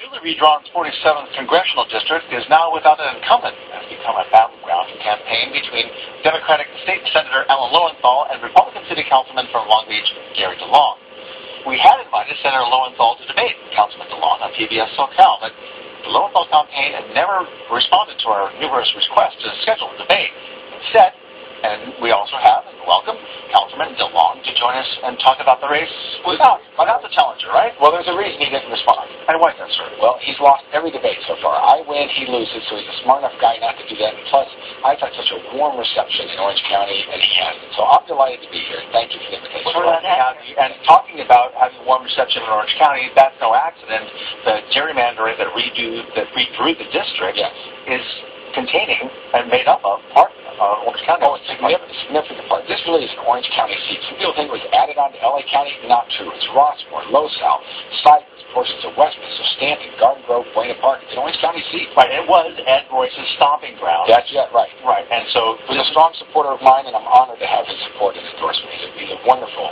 newly redrawn 47th Congressional District is now without an incumbent and has become a battleground campaign between Democratic State Senator Alan Lowenthal and Republican City Councilman from Long Beach, Gary DeLong. We had invited Senator Lowenthal to debate Councilman DeLong on PBS SoCal, but the Lowenthal campaign had never responded to our numerous requests to schedule a debate. Instead, and we also have, and welcome, Councilman DeLong to join us and talk about the race without the challenger, right? Well, there's a reason he didn't respond. And why is that, sir? Well, he's lost every debate so far. I win, he loses, so he's a smart enough guy not to do that. And plus, I've had such a warm reception in Orange County, and he hasn't. So I'm delighted to be here. Thank you for the invitation. We're glad to have you. And talking about having a warm reception in Orange County, that's no accident. The gerrymandering that redrew the district is containing and made up of part of Orange County. Oh, it's a significant part. This really is an Orange County seat. Some people think it was added on to LA County. Not true. It's Rossmore, LaSalle, Cypress, portions of Westminster, Stanton, Garden Grove, Buena Park. It's an Orange County seat. Right. It was Ed Royce's stomping ground. That's right. Right. And so he's a strong supporter of mine, and I'm honored to have his support and endorsement. He's a wonderful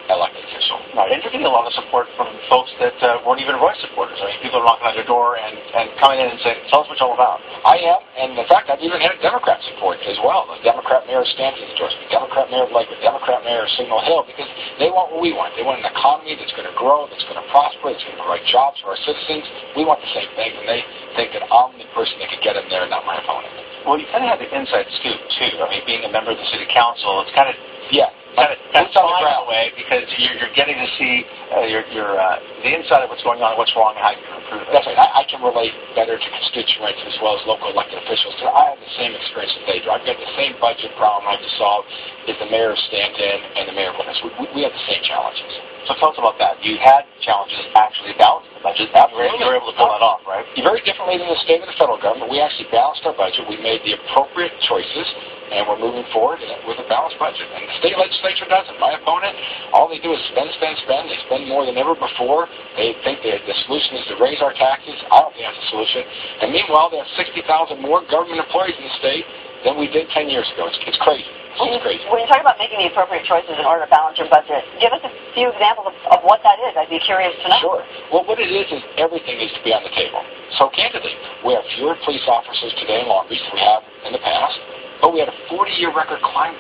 elected official. Right. And you're getting a lot of support from folks that weren't even Royce supporters. I mean, people are knocking on your door and coming in and saying, tell us what you're all about. I am, and in fact, I've even had Democrat support as well. The Democrat Mayor of Stanton endorsed me, Democrat Mayor of Lakewood, Democrat Mayor of Signal Hill, because they want what we want. They want an economy that's going to grow, that's going to prosper, that's going to provide jobs for our citizens. We want the same thing, and they think that I'm the person that can get them there, not my opponent. Well, you kind of have the inside scoop, too. I mean, being a member of the city council, it's kind of... Yeah. That's fine in a way because you're getting to see the inside of what's going on, what's wrong, and how you can improve it. That's right. I can relate better to constituents as well as local elected officials because I have the same experience that they do. I've got the same budget problem I have to solve as the mayor of Stanton and the mayor of Wilkins. We have the same challenges. So tell us about that. You had challenges actually balancing the budget. You were able to pull that off, right? Very differently than the state and the federal government. We actually balanced our budget. We made the appropriate choices, and we're moving forward with a balanced budget. And the state legislature doesn't. My opponent, all they do is spend. They spend more than ever before. They think that the solution is to raise our taxes. I don't think that's a solution. And meanwhile, there are 60,000 more government employees in the state than we did 10 years ago. It's crazy. It's crazy. When you talk about making the appropriate choices in order to balance your budget, give us a few examples of what that is. I'd be curious to know. Sure. Well, what it is everything needs to be on the table. So candidly, we have fewer police officers today in Long Beach than we have in the past. But we had a 40-year record crime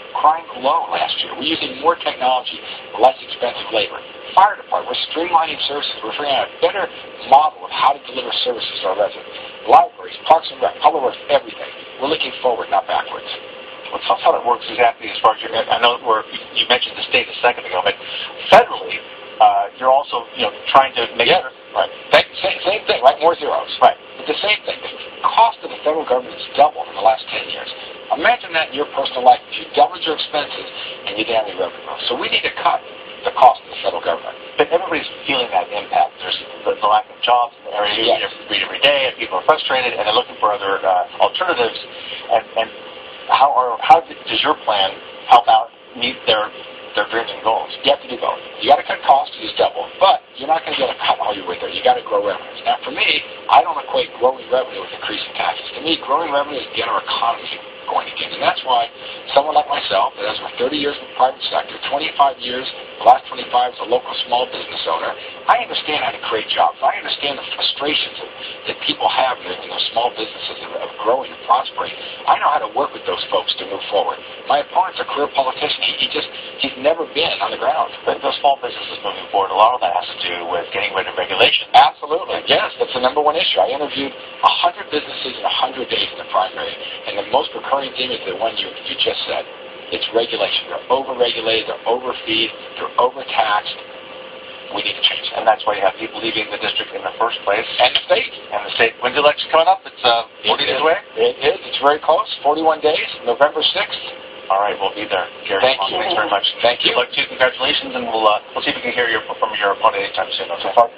low last year. We're using more technology, less expensive labor. Fire department, we're streamlining services. We're figuring out a better model of how to deliver services to our residents. Libraries, parks and rec, public works, everything. We're looking forward, not backwards. Well, tell us how that works exactly as far as I know you mentioned the state a second ago, but federally, you're also trying to make sure. Right. Same thing, right? More zeros. Right. But the same thing. The cost of the federal government has doubled in the last 10 years. Imagine that in your personal life. If you doubled your expenses and you didn't have any revenue growth. So we need to cut the cost of the federal government. But everybody's feeling that impact. There's the lack of jobs in the area. Yes. You read every day, and people are frustrated, and they're looking for other alternatives. And how does your plan help out meet their dreams and goals? You have to do both. You got to cut costs to just double, but you're not going to be able to cut all your way there. You got to grow revenues. Now, for me, I don't equate growing revenue with increasing taxes. To me, growing revenue is getting our economy going again, and that's why someone like myself that has over 30 years in the private sector, 25 years, the last 25 as a local small business owner, I understand how to create jobs. I understand the frustrations that people have in those small businesses of growing and prospering. I know how to work with those folks to move forward. My opponent's a career politician. He's never been on the ground. But those small businesses moving forward, a lot of that has to do with getting rid of regulation. Absolutely. Yes, that's the number one issue. I interviewed 100 businesses in 100 days in the primary, and the most recurring theme is the one you just said. It's regulation. They're over-regulated, they're overfeed, they're overtaxed. We need to change that. And that's why you have people leaving the district in the first place. And the state. When's the election coming up? It's 40 days away? It is. It's very close. 41 days, November 6th. All right, we'll be there. Gary, thank you. Thanks very much. Thank you. Good luck to you. Congratulations, and we'll see if we can hear from your opponent anytime soon. Okay? So far,